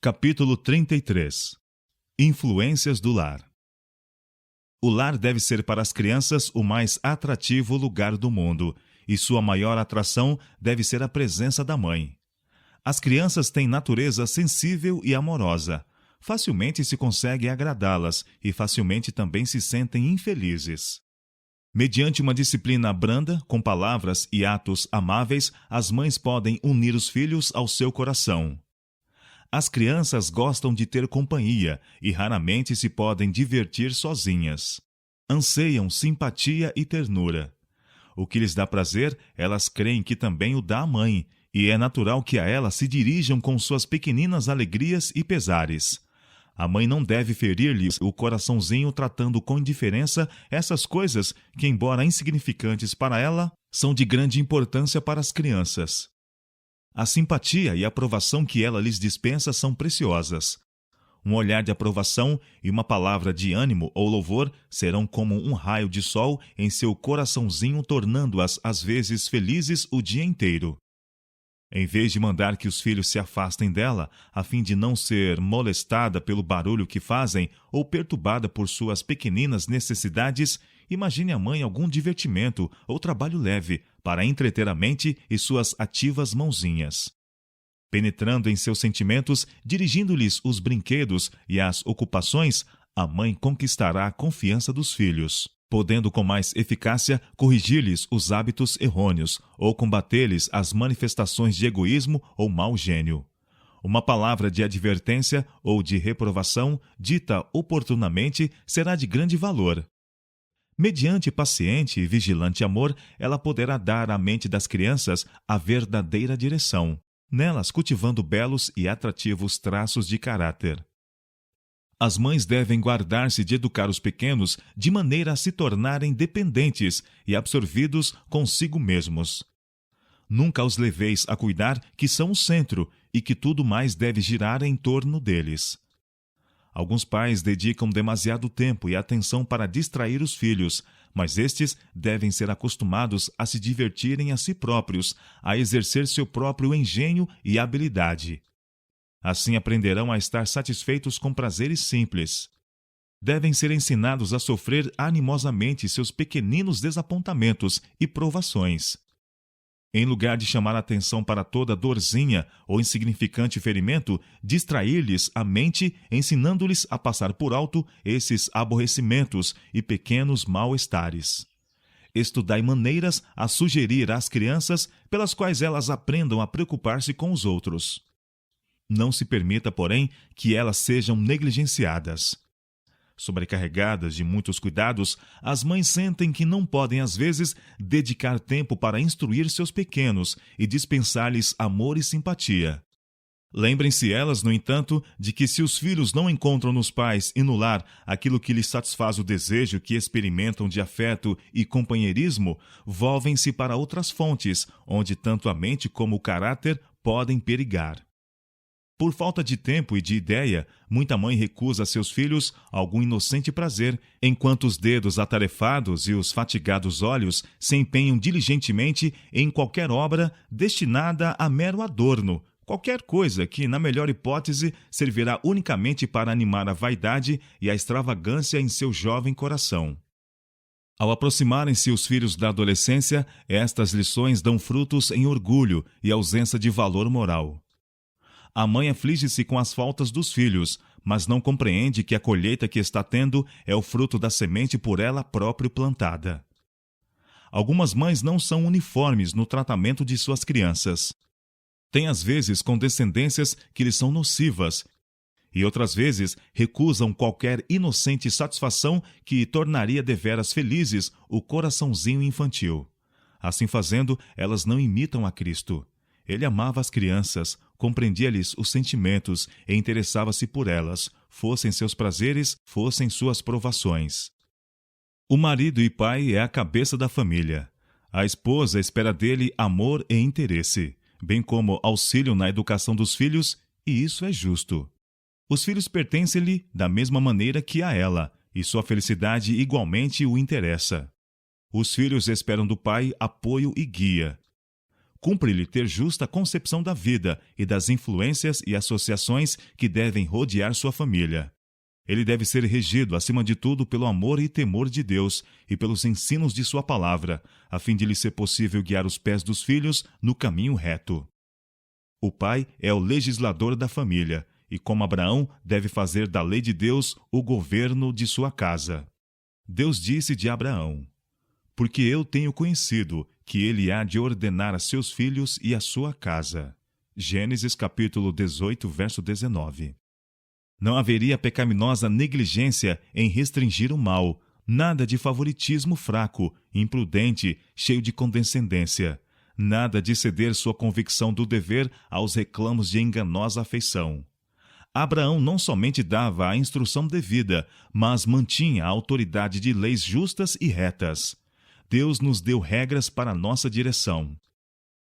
Capítulo 33. Influências do lar. O lar deve ser para as crianças o mais atrativo lugar do mundo, e sua maior atração deve ser a presença da mãe. As crianças têm natureza sensível e amorosa. Facilmente se consegue agradá-las e facilmente também se sentem infelizes. Mediante uma disciplina branda, com palavras e atos amáveis, as mães podem unir os filhos ao seu coração. As crianças gostam de ter companhia e raramente se podem divertir sozinhas. Anseiam simpatia e ternura. O que lhes dá prazer, elas creem que também o dá a mãe, e é natural que a ela se dirijam com suas pequeninas alegrias e pesares. A mãe não deve ferir-lhes o coraçãozinho tratando com indiferença essas coisas que, embora insignificantes para ela, são de grande importância para as crianças. A simpatia e a aprovação que ela lhes dispensa são preciosas. Um olhar de aprovação e uma palavra de ânimo ou louvor serão como um raio de sol em seu coraçãozinho, tornando-as às vezes felizes o dia inteiro. Em vez de mandar que os filhos se afastem dela, a fim de não ser molestada pelo barulho que fazem ou perturbada por suas pequeninas necessidades, imagine a mãe algum divertimento ou trabalho leve para entreter a mente e suas ativas mãozinhas. Penetrando em seus sentimentos, dirigindo-lhes os brinquedos e as ocupações, a mãe conquistará a confiança dos filhos, podendo com mais eficácia corrigir-lhes os hábitos errôneos ou combater-lhes as manifestações de egoísmo ou mau gênio. Uma palavra de advertência ou de reprovação, dita oportunamente, será de grande valor. Mediante paciente e vigilante amor, ela poderá dar à mente das crianças a verdadeira direção, nelas cultivando belos e atrativos traços de caráter. As mães devem guardar-se de educar os pequenos de maneira a se tornarem dependentes e absorvidos consigo mesmos. Nunca os leveis a cuidar que são o centro e que tudo mais deve girar em torno deles. Alguns pais dedicam demasiado tempo e atenção para distrair os filhos, mas estes devem ser acostumados a se divertirem a si próprios, a exercer seu próprio engenho e habilidade. Assim aprenderão a estar satisfeitos com prazeres simples. Devem ser ensinados a sofrer animosamente seus pequeninos desapontamentos e provações. Em lugar de chamar a atenção para toda dorzinha ou insignificante ferimento, distrair-lhes a mente, ensinando-lhes a passar por alto esses aborrecimentos e pequenos mal-estares. Estudai maneiras a sugerir às crianças pelas quais elas aprendam a preocupar-se com os outros. Não se permita, porém, que elas sejam negligenciadas. Sobrecarregadas de muitos cuidados, as mães sentem que não podem, às vezes, dedicar tempo para instruir seus pequenos e dispensar-lhes amor e simpatia. Lembrem-se elas, no entanto, de que se os filhos não encontram nos pais e no lar aquilo que lhes satisfaz o desejo que experimentam de afeto e companheirismo, volvem-se para outras fontes, onde tanto a mente como o caráter podem perigar. Por falta de tempo e de ideia, muita mãe recusa a seus filhos algum inocente prazer, enquanto os dedos atarefados e os fatigados olhos se empenham diligentemente em qualquer obra destinada a mero adorno, qualquer coisa que, na melhor hipótese, servirá unicamente para animar a vaidade e a extravagância em seu jovem coração. Ao aproximarem-se os filhos da adolescência, estas lições dão frutos em orgulho e ausência de valor moral. A mãe aflige-se com as faltas dos filhos, mas não compreende que a colheita que está tendo é o fruto da semente por ela própria plantada. Algumas mães não são uniformes no tratamento de suas crianças. Têm às vezes condescendências que lhes são nocivas, e outras vezes recusam qualquer inocente satisfação que tornaria deveras felizes o coraçãozinho infantil. Assim fazendo, elas não imitam a Cristo. Ele amava as crianças, compreendia-lhes os sentimentos e interessava-se por elas, fossem seus prazeres, fossem suas provações. O marido e pai é a cabeça da família. A esposa espera dele amor e interesse, bem como auxílio na educação dos filhos, e isso é justo. Os filhos pertencem-lhe da mesma maneira que a ela, e sua felicidade igualmente o interessa. Os filhos esperam do pai apoio e guia. Cumpre-lhe ter justa concepção da vida e das influências e associações que devem rodear sua família. Ele deve ser regido, acima de tudo, pelo amor e temor de Deus e pelos ensinos de sua palavra, a fim de lhe ser possível guiar os pés dos filhos no caminho reto. O pai é o legislador da família e, como Abraão, deve fazer da lei de Deus o governo de sua casa. Deus disse de Abraão: porque eu tenho conhecido que ele há de ordenar a seus filhos e a sua casa. Gênesis capítulo 18, verso 19. Não haveria pecaminosa negligência em restringir o mal, nada de favoritismo fraco, imprudente, cheio de condescendência, nada de ceder sua convicção do dever aos reclamos de enganosa afeição. Abraão não somente dava a instrução devida, mas mantinha a autoridade de leis justas e retas. Deus nos deu regras para a nossa direção.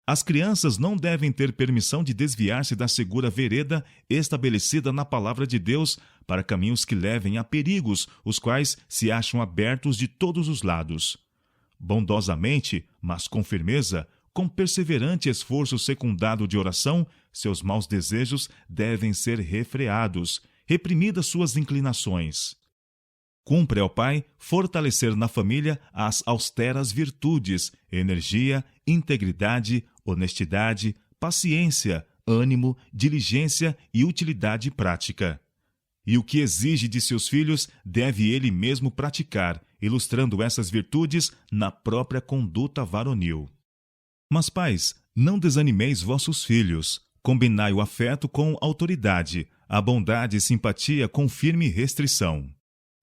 As crianças não devem ter permissão de desviar-se da segura vereda estabelecida na palavra de Deus para caminhos que levem a perigos, os quais se acham abertos de todos os lados. Bondosamente, mas com firmeza, com perseverante esforço secundado de oração, seus maus desejos devem ser refreados, reprimidas suas inclinações. Cumpre ao pai fortalecer na família as austeras virtudes, energia, integridade, honestidade, paciência, ânimo, diligência e utilidade prática. E o que exige de seus filhos deve ele mesmo praticar, ilustrando essas virtudes na própria conduta varonil. Mas, pais, não desanimeis vossos filhos. Combinai o afeto com autoridade, a bondade e simpatia com firme restrição.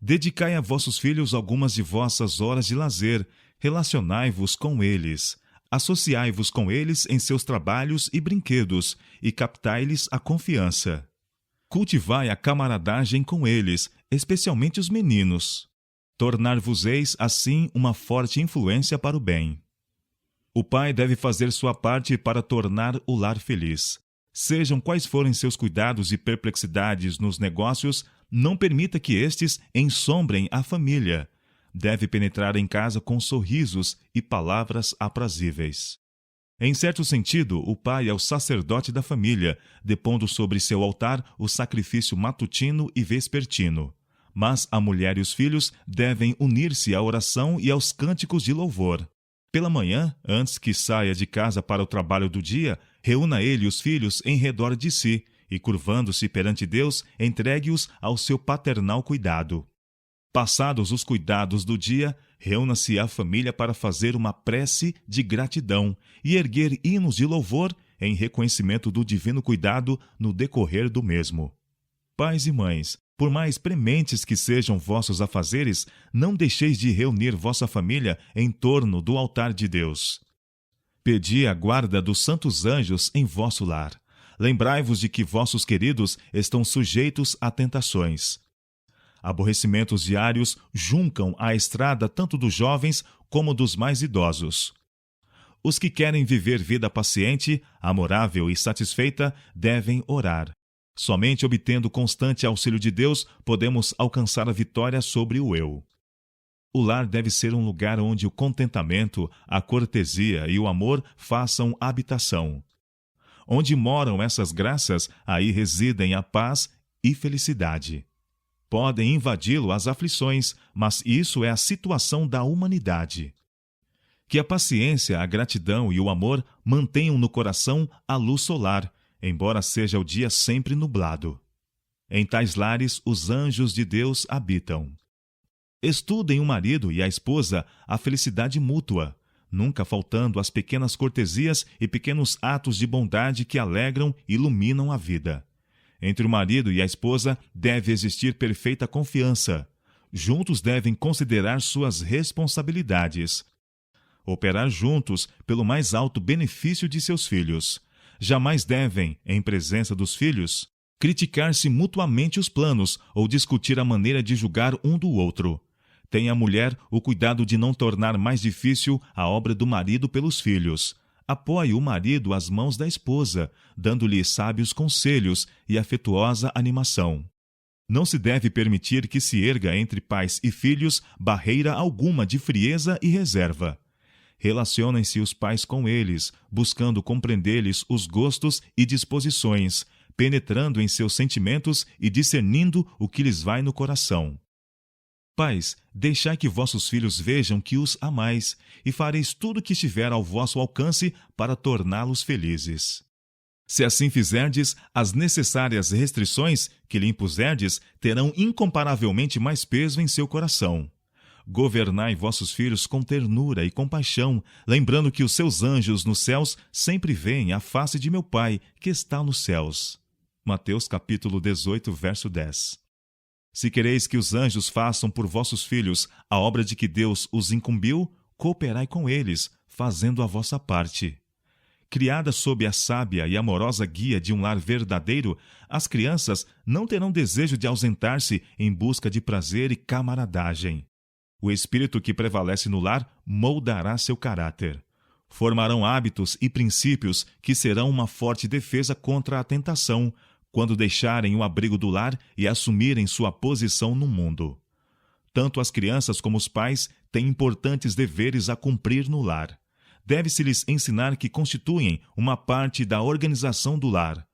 Dedicai a vossos filhos algumas de vossas horas de lazer, relacionai-vos com eles, associai-vos com eles em seus trabalhos e brinquedos, e captai-lhes a confiança. Cultivai a camaradagem com eles, especialmente os meninos. Tornar-vos-eis, assim, uma forte influência para o bem. O pai deve fazer sua parte para tornar o lar feliz. Sejam quais forem seus cuidados e perplexidades nos negócios, não permita que estes ensombrem a família. Deve penetrar em casa com sorrisos e palavras aprazíveis. Em certo sentido, o pai é o sacerdote da família, depondo sobre seu altar o sacrifício matutino e vespertino. Mas a mulher e os filhos devem unir-se à oração e aos cânticos de louvor. Pela manhã, antes que saia de casa para o trabalho do dia, reúna ele os filhos em redor de si e, curvando-se perante Deus, entregue-os ao seu paternal cuidado. Passados os cuidados do dia, reúna-se a família para fazer uma prece de gratidão e erguer hinos de louvor em reconhecimento do divino cuidado no decorrer do mesmo. Pais e mães, por mais prementes que sejam vossos afazeres, não deixeis de reunir vossa família em torno do altar de Deus. Pedi a guarda dos santos anjos em vosso lar. Lembrai-vos de que vossos queridos estão sujeitos a tentações. Aborrecimentos diários juncam a estrada tanto dos jovens como dos mais idosos. Os que querem viver vida paciente, amorável e satisfeita devem orar. Somente obtendo constante auxílio de Deus podemos alcançar a vitória sobre o eu. O lar deve ser um lugar onde o contentamento, a cortesia e o amor façam habitação. Onde moram essas graças, aí residem a paz e felicidade. Podem invadi-lo as aflições, mas isso é a situação da humanidade. Que a paciência, a gratidão e o amor mantenham no coração a luz solar, embora seja o dia sempre nublado. Em tais lares, os anjos de Deus habitam. Estudem o marido e a esposa a felicidade mútua, nunca faltando as pequenas cortesias e pequenos atos de bondade que alegram e iluminam a vida. Entre o marido e a esposa deve existir perfeita confiança. Juntos devem considerar suas responsabilidades. Operar juntos pelo mais alto benefício de seus filhos. Jamais devem, em presença dos filhos, criticar-se mutuamente os planos ou discutir a maneira de julgar um do outro. Tenha a mulher o cuidado de não tornar mais difícil a obra do marido pelos filhos. Apoie o marido às mãos da esposa, dando-lhe sábios conselhos e afetuosa animação. Não se deve permitir que se erga entre pais e filhos barreira alguma de frieza e reserva. Relacionem-se os pais com eles, buscando compreender-lhes os gostos e disposições, penetrando em seus sentimentos e discernindo o que lhes vai no coração. Pais, deixai que vossos filhos vejam que os amais, e fareis tudo o que estiver ao vosso alcance para torná-los felizes. Se assim fizerdes, as necessárias restrições que lhe impuserdes terão incomparavelmente mais peso em seu coração. Governai vossos filhos com ternura e compaixão, lembrando que os seus anjos nos céus sempre veem a face de meu Pai, que está nos céus. Mateus capítulo 18, verso 10. Se quereis que os anjos façam por vossos filhos a obra de que Deus os incumbiu, cooperai com eles, fazendo a vossa parte. Criadas sob a sábia e amorosa guia de um lar verdadeiro, as crianças não terão desejo de ausentar-se em busca de prazer e camaradagem. O espírito que prevalece no lar moldará seu caráter. Formarão hábitos e princípios que serão uma forte defesa contra a tentação, quando deixarem o abrigo do lar e assumirem sua posição no mundo. Tanto as crianças como os pais têm importantes deveres a cumprir no lar. Deve-se-lhes ensinar que constituem uma parte da organização do lar.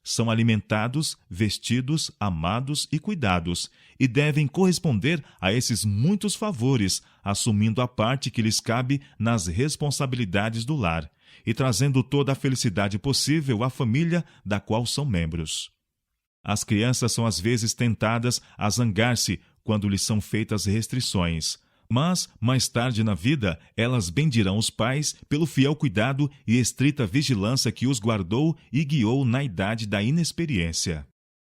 São alimentados, vestidos, amados e cuidados, e devem corresponder a esses muitos favores, assumindo a parte que lhes cabe nas responsabilidades do lar, e trazendo toda a felicidade possível à família da qual são membros. As crianças são às vezes tentadas a zangar-se quando lhes são feitas restrições, mas, mais tarde na vida, elas bendirão os pais pelo fiel cuidado e estrita vigilância que os guardou e guiou na idade da inexperiência.